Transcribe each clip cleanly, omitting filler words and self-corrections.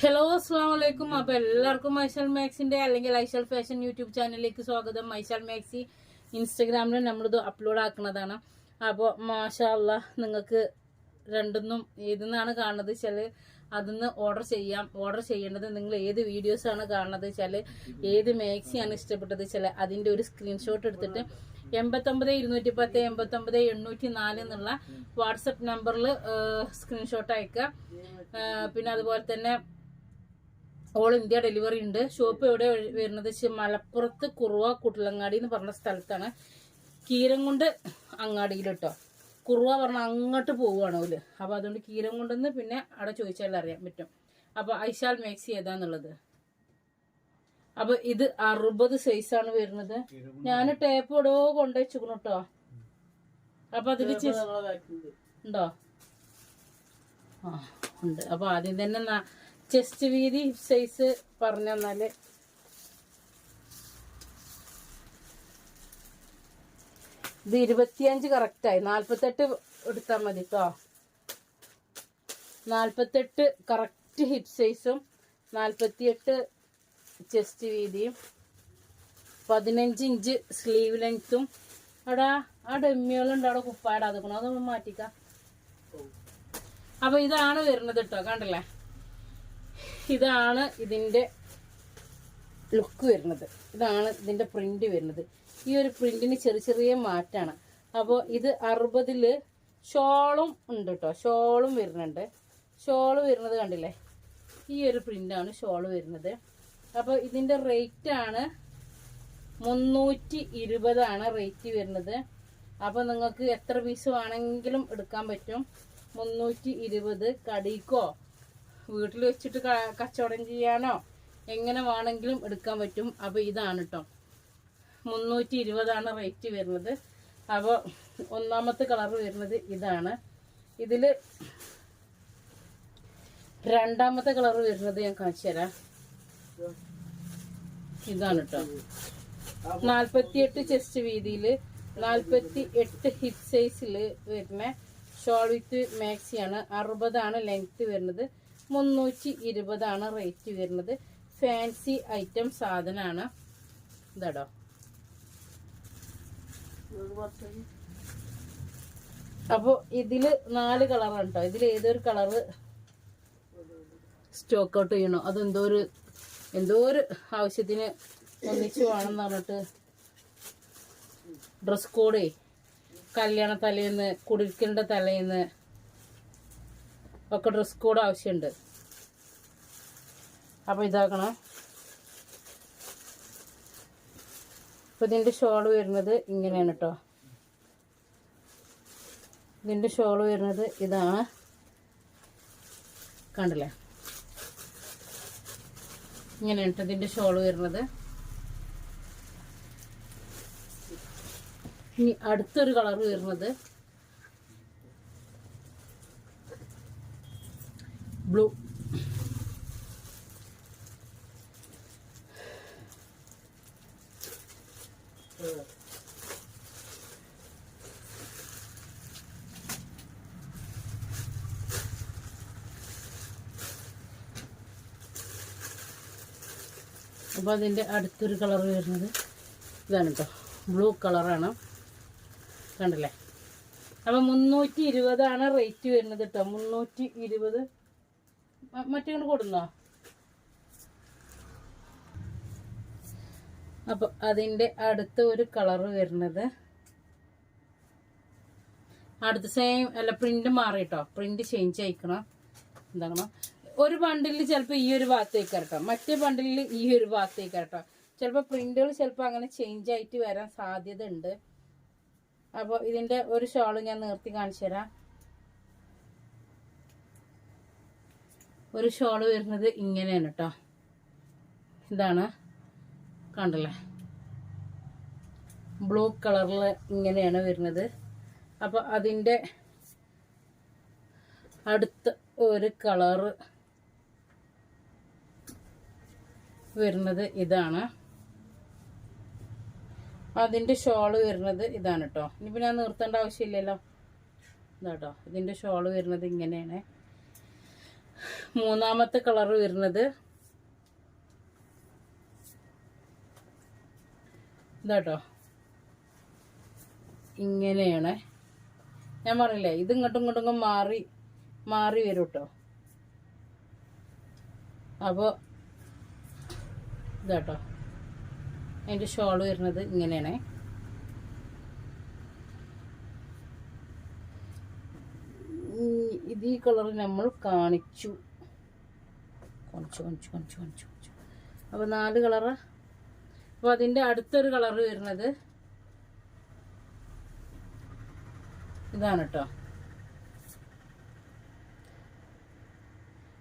Hello അസ്സാം വലൈക്കും. അപ്പൊ എല്ലാവർക്കും ഐശാൽ മാക്സിന്റെ അല്ലെങ്കിൽ ഐശാൽ ഫാഷൻ യൂട്യൂബ് ചാനലിലേക്ക് സ്വാഗതം. ഐശാൽ മാക്സി ഇൻസ്റ്റഗ്രാമിൽ നമ്മളിത് അപ്ലോഡ് ആക്കുന്നതാണ്. അപ്പോൾ മാഷാ അല്ലാഹ് നിങ്ങൾക്ക് രണ്ടൊന്നും ഏതെന്നാണ് കാണുന്നത് വെച്ചാൽ അതിന്ന് ഓർഡർ ചെയ്യാം. ഓർഡർ ചെയ്യേണ്ടത് നിങ്ങൾ ഏത് വീഡിയോസ് ആണ് കാണുന്നത് വെച്ചാൽ ഏത് മാക്സിയാണ് ഇഷ്ടപ്പെട്ടത് വെച്ചാൽ അതിന്റെ ഒരു സ്ക്രീൻഷോട്ട് എടുത്തിട്ട് 89 210 89 804 എന്നുള്ള വാട്സപ്പ് നമ്പറിൽ സ്ക്രീൻഷോട്ട് അയക്കുക. പിന്നെ അതുപോലെ തന്നെ ഓൾ ഇന്ത്യ ഡെലിവറി ഉണ്ട്. ഷോപ്പ് എവിടെ വരുന്നത് മലപ്പുറത്ത് കുറുവ കുട്ടലങ്ങാടി എന്ന് പറഞ്ഞ സ്ഥലത്താണ്. കീരംകുണ്ട് അങ്ങാടിയിൽ കേട്ടോ. കുറുവ പറഞ്ഞ അങ്ങോട്ട് പോവുകയാണ് ഓല്. അപ്പൊ അതുകൊണ്ട് കീരംകുണ്ടെന്ന് പിന്നെ അവിടെ ചോദിച്ചാൽ അറിയാൻ പറ്റും. അപ്പൊ ഐശാൽ മാക്സി ഏതാന്നുള്ളത്. അപ്പൊ ഇത് 60 സൈസാണ് വരുന്നത്. ഞാൻ ടേപ്പ് എവിടെയോ കൊണ്ടുവച്ചിരിക്കണു കേട്ടോ. അപ്പൊ അതില് ഉണ്ടോ? ആ ഉണ്ട്. അപ്പൊ ആദ്യം തന്നെ ചെസ്റ്റ് വീതി സൈസ് പറഞ്ഞു തന്നാല് ഇത് 25 കറക്റ്റായി. 48 എടുത്താൽ മതി കേട്ടോ. 48 കറക്റ്റ് ഹിപ്പ് സൈസും 48 ചെസ്റ്റ് വീതിയും 15 ഇഞ്ച് സ്ലീവ് ലെങ്ത്തും. അവിടെ ആ ഡെമ്മികളുണ്ട് അവിടെ കുപ്പായിടാതെക്കണം. അതൊന്ന് മാറ്റിക്കാം. അപ്പൊ ഇതാണ് വരുന്നത് കേട്ടോ. കണ്ടല്ലേ, ഇതാണ് ഇതിന്റെ ലുക്ക് വരുന്നത്. ഇതാണ് ഇതിന്റെ പ്രിന്റ് വരുന്നത്. ഈ ഒരു പ്രിന്റിന് ചെറിയ ചെറിയ മാറ്റാണ്. അപ്പോൾ ഇത് 60 ഷോളും ഉണ്ട് കേട്ടോ. ഷോളും വരുന്നുണ്ട്. ഷോള് വരുന്നത് കണ്ടില്ലേ, ഈ ഒരു പ്രിന്റാണ് ഷോള് വരുന്നത്. അപ്പോൾ ഇതിന്റെ റേറ്റ് ആണ് 320 റേറ്റ് വരുന്നത്. അപ്പൊ നിങ്ങൾക്ക് എത്ര പീസ് വേണമെങ്കിലും എടുക്കാൻ പറ്റും. 320 കടിക്കോ വീട്ടിൽ വെച്ചിട്ട് കച്ചവടം ചെയ്യാനോ എങ്ങനെ വേണമെങ്കിലും എടുക്കാൻ പറ്റും. അപ്പൊ ഇതാണ് കേട്ടോ 320 റേറ്റ് വരുന്നത്. അപ്പോൾ ഒന്നാമത്തെ കളർ വരുന്നത് ഇതാണ്. ഇതില് രണ്ടാമത്തെ കളർ വരുന്നത് ഞാൻ കാണിച്ചു തരാം. ഇതാണ് കേട്ടോ. 48 ചെസ്റ്റ് വീതിയില് 48 ഹിപ്പ് സൈസില് വരുന്ന ഷോൾ വിത്ത് മാക്സിയാണ്. 60 ലെങ്ത് വരുന്നത്. 320 റേറ്റ് വരുന്നത്. ഫാൻസി ഐറ്റം സാധനമാണ്. ഇതാടോ. അപ്പൊ ഇതില് 4 കളറാണ് കേട്ടോ. ഇതിൽ ഏതൊരു കളറ് സ്റ്റോക്ക് ഔട്ട് ചെയ്യണോ എന്തോ ഒരു ആവശ്യത്തിന് ഒന്നിച്ചു വേണമെന്ന് പറഞ്ഞിട്ട് ഡ്രസ് കോഡേ കല്യാണ തലേന്ന് കുടിരിക്കലിന്റെ തലേന്ന് ഒക്കെ ഡ്രസ് കോഡ് ആവശ്യമുണ്ട്. അപ്പൊ ഇതാക്കണം. അപ്പൊ ഇതിന്റെ ഷോള് വരുന്നത് ഇങ്ങനെയാണ് കേട്ടോ. ഇതിന്റെ ഷോള് വരുന്നത് ഇതാണ്. കണ്ടില്ലേ, ഇങ്ങനെയാണ് കേട്ടോ ഇതിന്റെ ഷോള് വരുന്നത്. ഇനി അടുത്തൊരു കളർ വരുന്നത് ബ്ലൂ. അപ്പൊ അതിന്റെ അടുത്തൊരു കളർ വരുന്നത് ഇതാണ് കേട്ടോ. ബ്ലൂ കളറാണ്. കണ്ടില്ലേ. അപ്പൊ 320 റേറ്റ് വരുന്നത് കേട്ടോ. 320 മറ്റേ കൊണ്ട് കൊടുന്നോ. അപ്പൊ അതിന്റെ അടുത്ത ഒരു കളറ് വരുന്നത് അടുത്ത സെയിം അല്ല, പ്രിന്റ് മാറിട്ടോ. പ്രിന്റ് ചേഞ്ച് ആയിക്കണം. എന്താക്കണം, ഒരു ബണ്ടിലിൽ ചിലപ്പോ ഈ ഒരു ഭാഗത്തേക്ക് കേട്ടോ, മറ്റേ ബണ്ടിലിൽ ഈ ഒരു ഭാഗത്തേക്ക് കേട്ടോ. ചിലപ്പോ പ്രിന്റുകൾ ചിലപ്പോ അങ്ങനെ ചേഞ്ച് ആയിട്ട് വരാൻ സാധ്യത ഉണ്ട്. അപ്പോൾ ഇതിന്റെ ഒരു ഷോള് ഞാൻ നിർത്തി കാണിച്ചു തരാം. ഒരു ഷോള് വരുന്നത് ഇങ്ങനെയാണ് കേട്ടോ. ഇതാണ്, കണ്ടല്ലേ, ബ്ലൂ കളറിൽ ഇങ്ങനെയാണ് വരുന്നത്. അപ്പൊ അതിന്റെ അടുത്ത ഒരു കളറ് വരുന്നത് ഇതാണ്. അതിന്റെ ഷോള് വരുന്നത് ഇതാണ് കേട്ടോ. ഇനിയിപ്പോ ഞാൻ നിർത്തേണ്ട ആവശ്യമില്ലല്ലോ. ഇതാട്ടോ ഇതിന്റെ ഷോള് വരുന്നത് ഇങ്ങനെയാണ്. മൂന്നാമത്തെ കളർ വരുന്നത് ഇതാട്ടോ, ഇങ്ങനെയാണ്. ഞാൻ പറഞ്ഞില്ലേ ഇത് ഇങ്ങോട്ടും ഇങ്ങോട്ടും മാറി മാറി വരും കേട്ടോ. അപ്പോൾ ഇതാട്ടോ അതിൻ്റെ ഷോൾ വരുന്നത് ഇങ്ങനെയാണ്. ഇത് ഈ കളർ നമ്മൾ കാണിച്ചു. അപ്പോൾ 4 കളറ്. അപ്പോൾ അതിൻ്റെ അടുത്തൊരു കളർ വരുന്നത് ഇതാണ് കേട്ടോ.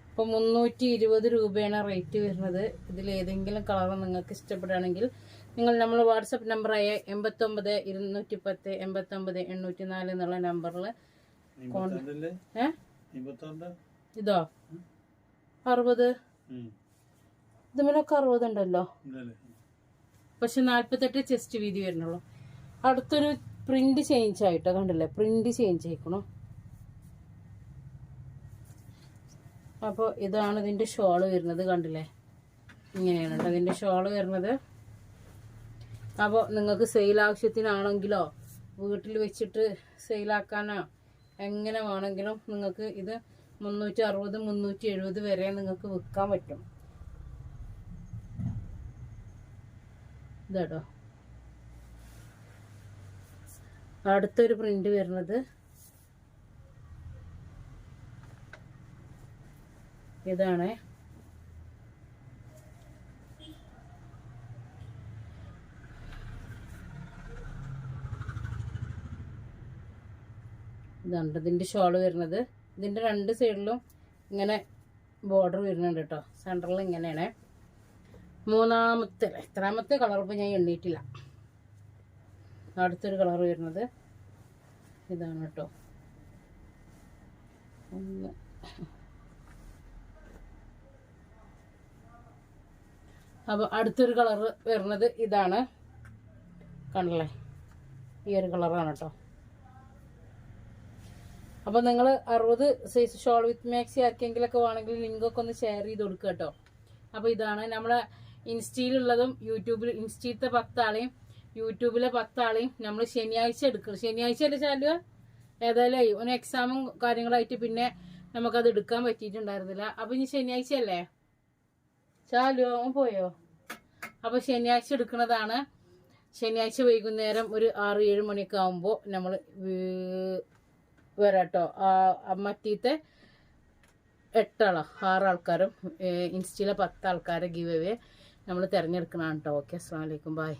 അപ്പോൾ 320 രൂപയാണ് റേറ്റ് വരുന്നത്. ഇതിലേതെങ്കിലും കളർ നിങ്ങൾക്ക് ഇഷ്ടപ്പെടുകയാണെങ്കിൽ നിങ്ങൾ നമ്മൾ വാട്സപ്പ് നമ്പറായ 89 210 89 804 എന്നുള്ള നമ്പറിൽ ഇതോ 60 ഇതുമേലൊക്കെ 60 ഉണ്ടല്ലോ, പക്ഷെ 48 ചെസ്റ്റ് വീതി വരുന്നുള്ളൂ. അടുത്തൊരു പ്രിന്റ് ചേഞ്ച് ആയിട്ടോ, കണ്ടില്ലേ പ്രിന്റ് ചേഞ്ച് ആയിക്കണോ. അപ്പോൾ ഇതാണ് ഇതിൻ്റെ ഷോള് വരുന്നത്, കണ്ടില്ലേ ഇങ്ങനെയാണ് കേട്ടോ ഇതിൻ്റെ ഷോള് വരുന്നത്. അപ്പോൾ നിങ്ങൾക്ക് സെയിൽ ആവശ്യത്തിനാണെങ്കിലോ വീട്ടിൽ വെച്ചിട്ട് സെയിലാക്കാനോ എങ്ങനെ വേണമെങ്കിലും നിങ്ങൾക്ക് ഇത് 360 370 വരെ നിങ്ങൾക്ക് വിൽക്കാൻ പറ്റും. ഇതാട്ടോ അടുത്തൊരു പ്രിന്റ് വരുന്നത് ഇതാണ്. ഇതാണ് ഇതിൻ്റെ ഷോള് വരുന്നത്. ഇതിൻ്റെ 2 സൈഡിലും ഇങ്ങനെ ബോർഡർ വരുന്നുണ്ട് കേട്ടോ. സെൻറ്ററിൽ ഇങ്ങനെയാണ്. എത്രാമത്തെ കളർ ഇപ്പോൾ ഞാൻ എണ്ണിയിട്ടില്ല. അടുത്തൊരു കളർ വരുന്നത് ഇതാണ് കേട്ടോ. അപ്പോൾ അടുത്തൊരു കളർ വരുന്നത് ഇതാണ്, കണ്ടല്ലേ ഈ ഒരു കളറാണ് കേട്ടോ. അപ്പോൾ നിങ്ങൾ 60 സൈസ് ഷോൾ വിത്ത് മാക്സി ആർക്കെങ്കിലൊക്കെ വേണമെങ്കിൽ ലിങ്കൊക്കെ ഒന്ന് ഷെയർ ചെയ്ത് കൊടുക്കുക കേട്ടോ. അപ്പോൾ ഇതാണ് നമ്മളെ ഇൻസ്റ്റയിലുള്ളതും ഇൻസ്റ്റയിലത്തെ 10 ആളെയും യൂട്യൂബിലെ 10 ആളെയും നമ്മൾ ശനിയാഴ്ച എടുക്കണം. ശനിയാഴ്ച അല്ലേ ചാലുക, ഏതായാലും ഒരു എക്സാമും കാര്യങ്ങളായിട്ട് പിന്നെ നമുക്കത് എടുക്കാൻ പറ്റിയിട്ടുണ്ടായിരുന്നില്ല. അപ്പോൾ ഇനി ശനിയാഴ്ച അല്ലേ ചാലുവോ പോയോ. അപ്പോൾ ശനിയാഴ്ച എടുക്കുന്നതാണ്. ശനിയാഴ്ച വൈകുന്നേരം ഒരു 6-7 മണിയൊക്കെ ആകുമ്പോൾ നമ്മൾ വരാട്ടോ. മറ്റീത്തെ 6 ആൾക്കാരും ഇൻസ്റ്റയിലെ 10 ആൾക്കാരെ ഗിവ് അവേ നമ്മൾ തിരഞ്ഞെടുക്കണം കേട്ടോ. ഓക്കെ, അസ്സലാമു അലൈക്കും, ബൈ.